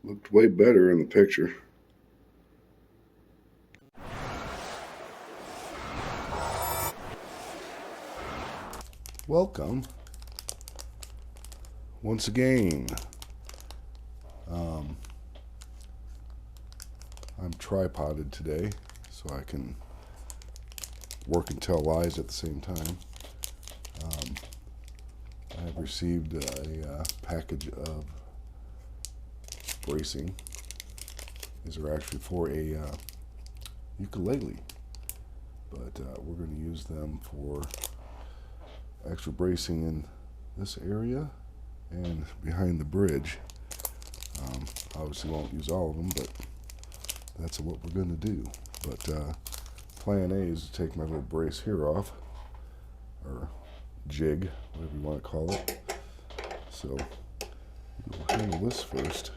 Looked way better in the picture. Welcome once again. I'm tripoded today so I can work and tell lies at the same time. I have received a package of bracing. These are actually for a ukulele, but we're going to use them for extra bracing in this area and behind the bridge. Obviously won't use all of them, but that's what we're going to do. But plan A is to take my little brace here off, or jig, whatever you want to call it. So we'll handle this first.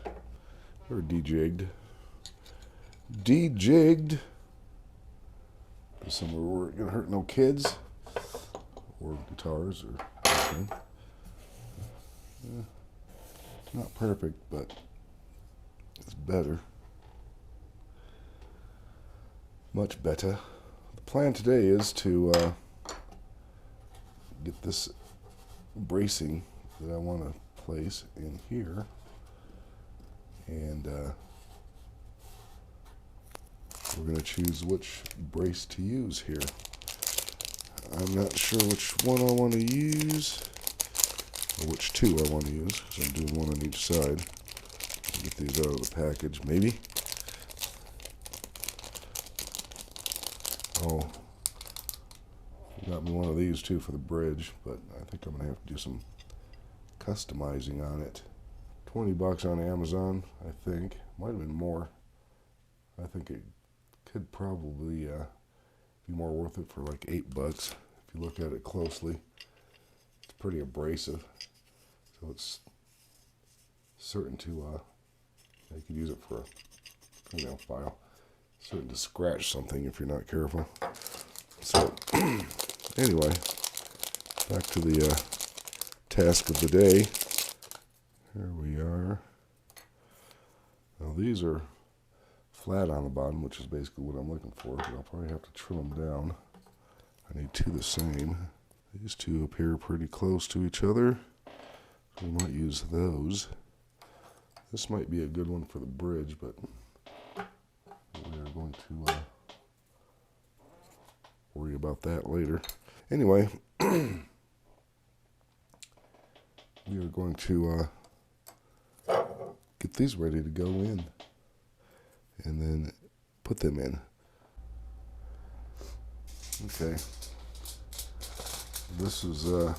Or dejigged. Dejigged. Somewhere where we're going to hurt no kids or guitars or anything. Not perfect, but it's better. Much better. The plan today is to get this bracing that I want to place in here, and we're going to choose which brace to use here. I'm not sure which one I want to use, or which two I want to use, because I'm doing one on each side. I'll get these out of the package, maybe. Oh, got me one of these too for the bridge, but I think I'm going to have to do some customizing on it. $20 on Amazon, I think. Might have been more. I think it could probably be more worth it for like $8 if you look at it closely. It's pretty abrasive, so it's certain to you could use it for a fingernail file. Certain to scratch something if you're not careful. So anyway, back to the task of the day. Here we are. Now these are flat on the bottom, which is basically what I'm looking for, but I'll probably have to trim them down. I need two the same. These two appear pretty close to each other, so we might use those. This might be a good one for the bridge, but we are going to worry about that later. Anyway, we are going to get these ready to go in and then put them in. Okay, this is the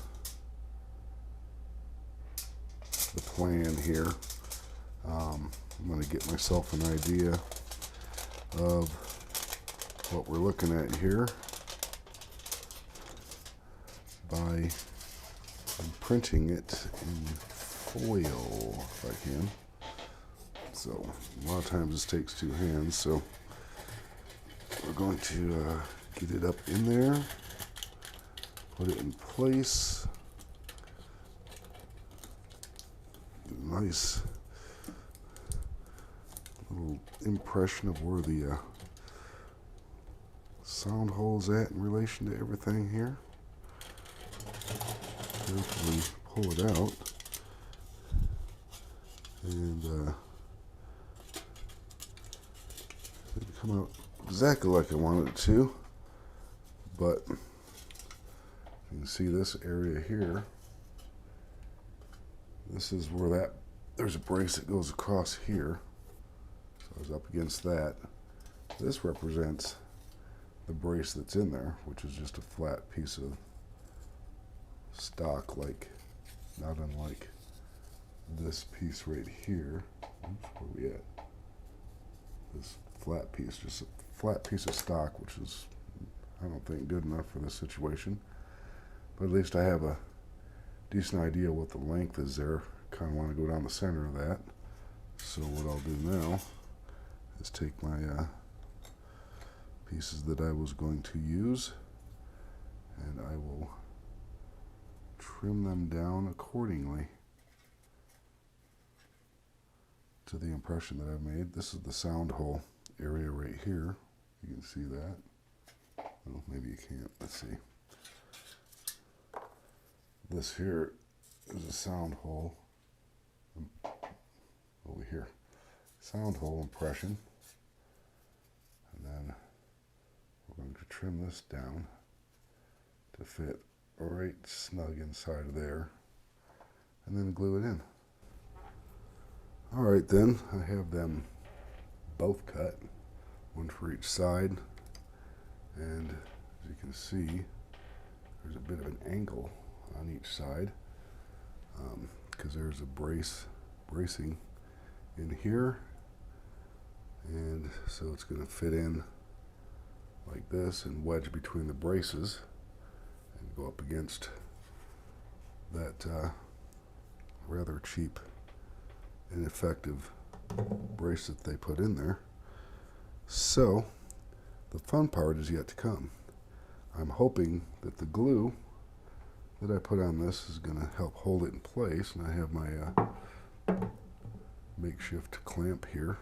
plan here. I'm going to get myself an idea of what we're looking at here by printing it in foil if I can. So a lot of times this takes two hands, so we're going to get it up in there, put it in place. Nice little impression of where the sound hole's at in relation to everything here. Carefully pull it out, and it'll come out exactly like I wanted it to, but you can see this area here. This is where there's a brace that goes across here, so I was up against that. This represents the brace that's in there, which is just a flat piece of stock, like not unlike this piece right here. Oops, where are we at? This flat piece, just a flat piece of stock, which is, I don't think, good enough for this situation. But at least I have a decent idea what the length is there. Kind of want to go down the center of that. So what I'll do now is take my pieces that I was going to use, and I will trim them down accordingly to the impression that I've made. This is the sound hole area right here. You can see that. Well, maybe you can't. Let's see. This here is a sound hole over here. Sound hole impression. And then we're going to trim this down to fit right snug inside of there, and then glue it in. Alright then, I have them both cut, one for each side, and as you can see, there's a bit of an angle on each side, because there's a bracing in here, and so it's going to fit in like this and wedge between the braces and go up against that rather cheap, ineffective brace that they put in there. So the fun part is yet to come. I'm hoping that the glue that I put on this is going to help hold it in place, and I have my makeshift clamp here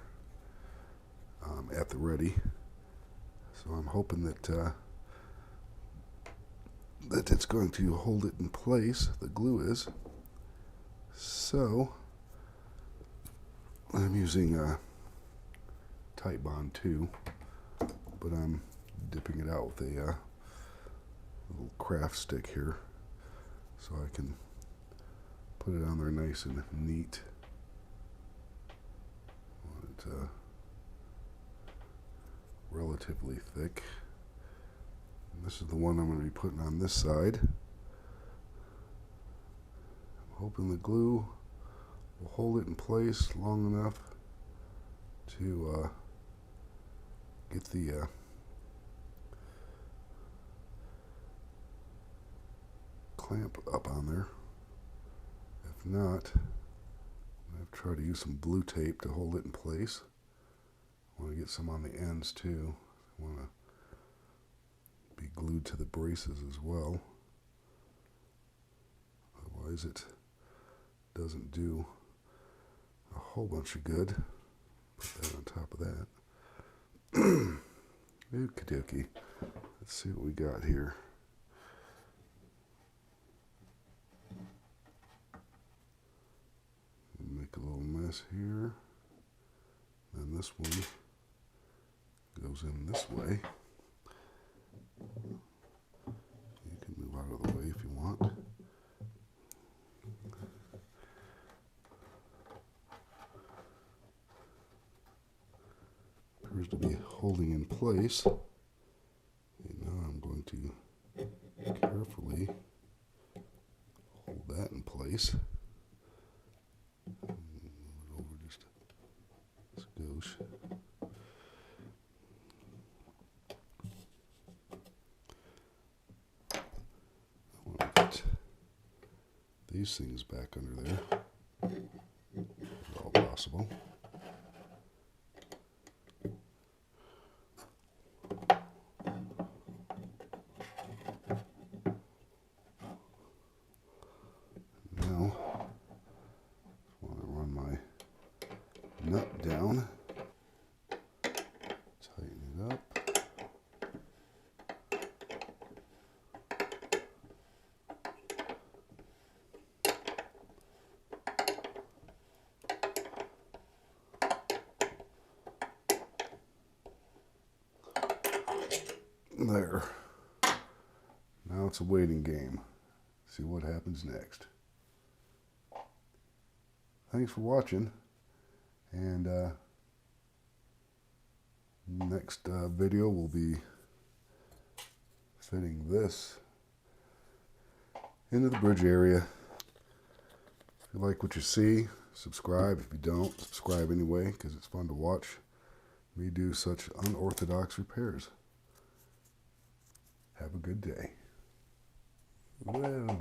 at the ready. So I'm hoping that that it's going to hold it in place, the glue is. So I'm using Titebond 2, but I'm dipping it out with a little craft stick here so I can put it on there nice and neat. I want it relatively thick. And this is the one I'm going to be putting on this side. I'm hoping the glue will hold it in place long enough to get the clamp up on there. If not, I'm going to try to use some blue tape to hold it in place. I want to get some on the ends too. I want to be glued to the braces as well. Otherwise it doesn't do a whole bunch of good. Put that on top of that. Okie dokie. Let's see what we got here. Make a little mess here. Then this one goes in this way. You can move out of the way if you want. Appears to be holding in place. And now I'm going to carefully hold that in place. Move it over just a skosh. I want to get these things back under there, if at all possible. Now, I want to run my nut down, tighten it up. There. Now it's a waiting game. See what happens next. Thanks for watching, and next video will be fitting this into the bridge area. If you like what you see, subscribe. If you don't, subscribe anyway, because it's fun to watch me do such unorthodox repairs. Have a good day. Well.